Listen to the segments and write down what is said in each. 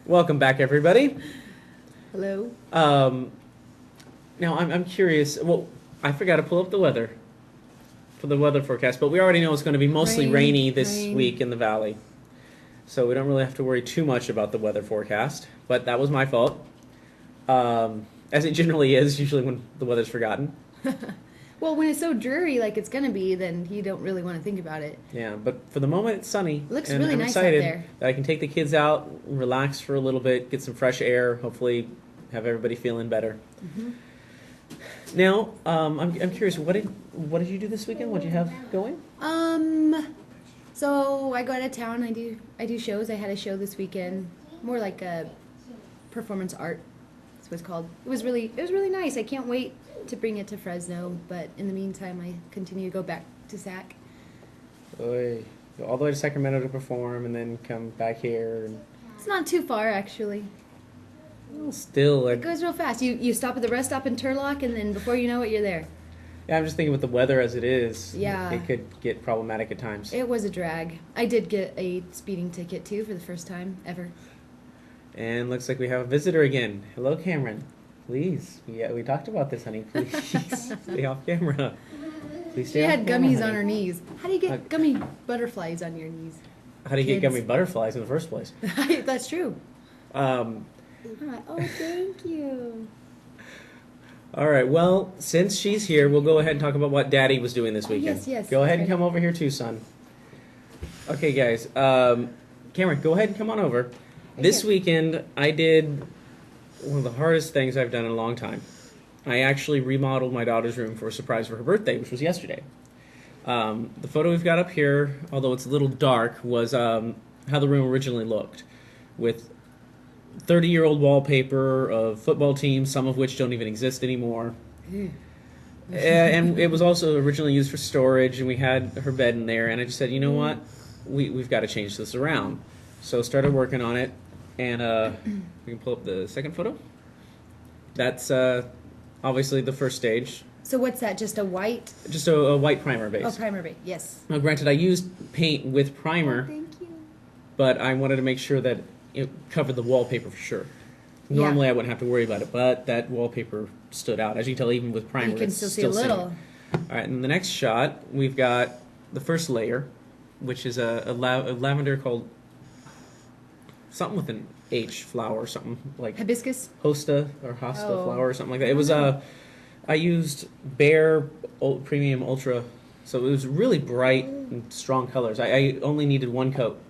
Welcome back, everybody. Hello. Now, I'm curious. Well, I forgot to pull up the weather for the weather forecast, but we already know it's going to be mostly rainy this week in the valley. So we don't really have to worry too much about the weather forecast, but that was my fault. As it generally is, usually when the weather's forgotten. Well, when it's so dreary like it's going to be, then you don't really want to think about it. Yeah, but for the moment it's sunny. It looks and really I'm nice excited out there. that I can take the kids out, relax for a little bit, get some fresh air, hopefully have everybody feeling better. Mm-hmm. Now, I'm curious, what did you do this weekend? What did you have going? So I go out of town. I do shows. I had a show this weekend, more like a performance art. That's what it's called. It was really nice. I can't wait to bring it to Fresno. But in the meantime, I continue to go back to SAC. Oy. Go all the way to Sacramento to perform, and then come back here. It's not too far, actually. Well, still, It goes real fast. You stop at the rest stop in Turlock, and then before you know it, you're there. yeah, I'm just thinking with the weather as it is, Yeah. it could get problematic at times. It was a drag. I did get a speeding ticket, too, for the first time ever. And looks like we have a visitor again. Hello, Cameron. Please, we talked about this, honey. Please stay off camera. Please stay She off had camera, gummies honey. on her knees. How do you get gummy butterflies on your knees? How do you get Kids. gummy butterflies in the first place? That's true. Um, Oh, thank you. all right, well, since she's here, we'll go ahead and talk about what Daddy was doing this weekend. yes. Go ahead and Okay. come over here too, son. Okay, guys. Cameron, go ahead and come on over. This you. weekend, I did one of the hardest things I've done in a long time. I actually remodeled my daughter's room for a surprise for her birthday, which was yesterday. The photo we've got up here, although it's a little dark, was how the room originally looked, with 30-year-old wallpaper of football teams, some of which don't even exist anymore. And it was also originally used for storage, and we had her bed in there, and I just said, you know what, we've got to change this around. So started working on it, and we can pull up the second photo. That's obviously the first stage. So what's that? Just a white? Just a white primer base. Oh, primer base. Yes. Now, granted, I used paint with primer, Thank you. but I wanted to make sure that it covered the wallpaper for sure. Normally, I wouldn't have to worry about it, but that wallpaper stood out. As you can tell, even with primer, You can it's still see a seeing little. it. All right, in the next shot, we've got the first layer, which is a lavender called something with an H flower or something like Hibiscus? hosta or hosta Oh. flower or something like that. It was I used Bare Premium Ultra, so it was really bright and strong colors. I only needed one coat.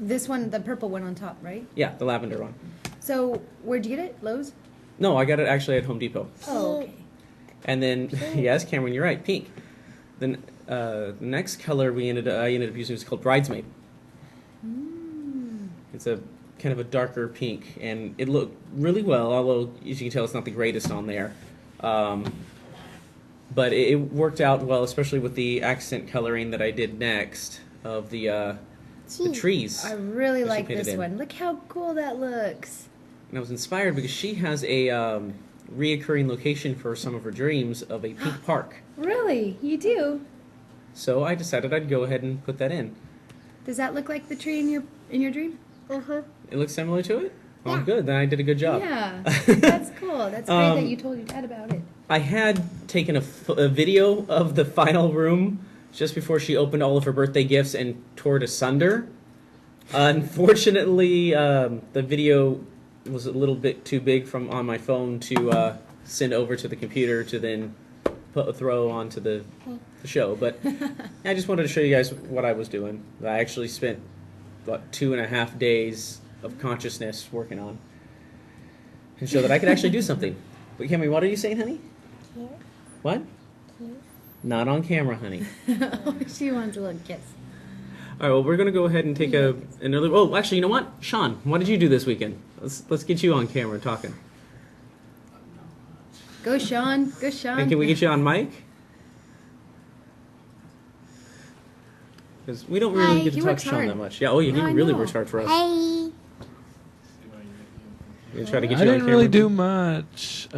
This one, the purple one on top, right? Yeah, the lavender one. So where'd you get it? Lowe's? No, I got it actually at Home Depot. Oh, okay. And then, yes, Cameron, you're right, pink. Then the next color I ended up using was called Bridesmaid. It's a kind of a darker pink, and it looked really well, although as you can tell, it's not the greatest on there. But it worked out well, especially with the accent coloring that I did next of the trees. I really that she like painted this in. one. Look how cool that looks. And I was inspired because she has a reoccurring location for some of her dreams of a pink park. Really? You do? So I decided I'd go ahead and put that in. Does that look like the tree in your dream? Uh-huh. It looks similar to it? Oh, Yeah. good. Then I did a good job. Yeah. That's cool. That's great that you told your dad about it. I had taken a video of the final room just before she opened all of her birthday gifts and tore it asunder. Unfortunately, the video was a little bit too big on my phone to send over to the computer to then throw onto the show. But I just wanted to show you guys what I was doing. I actually spent about 2.5 days of consciousness working on and show that I could actually do something. But Cammy, what are you saying, honey? What? Not on camera, honey. She wants a little kiss. All right, well, we're going to go ahead and take another... Oh, actually, you know what? Sean, what did you do this weekend? Let's get you on camera talking. Go, Sean. Go, Sean. And can we get you on mic? Because we don't really get to He talk works to Sean hard. that much. Yeah, oh, he No, I really know. works hard for us. Hey. We're gonna try to get I you on didn't camera. really do much.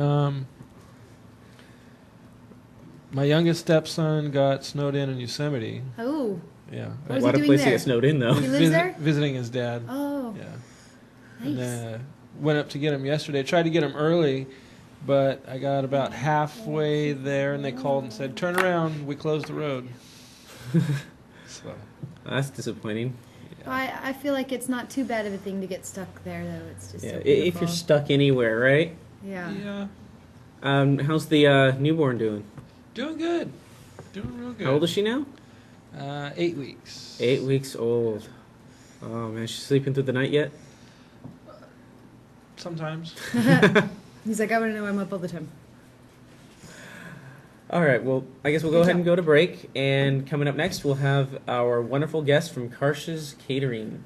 My youngest stepson got snowed in Yosemite. Oh. Yeah. What is What he a doing place to there? get snowed in, though. He lives there? Visiting his dad. Oh. Yeah. And Nice. went up to get them yesterday. Tried to get them early, but I got about halfway there, and they called and said, "Turn around. We closed the road." So, That's disappointing. I feel like it's not too bad of a thing to get stuck there, though. It's just Yeah, so if beautiful. you're stuck anywhere, right? Yeah. yeah, How's the newborn doing? doing good. Doing real good. How old is she now? 8 weeks. 8 weeks old. Oh man, she's sleeping through the night yet? Sometimes. He's like, I want to know I'm up all the time. All right, well, I guess we'll go ahead and go to break. And coming up next, we'll have our wonderful guest from Karsh's Catering.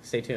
Stay tuned.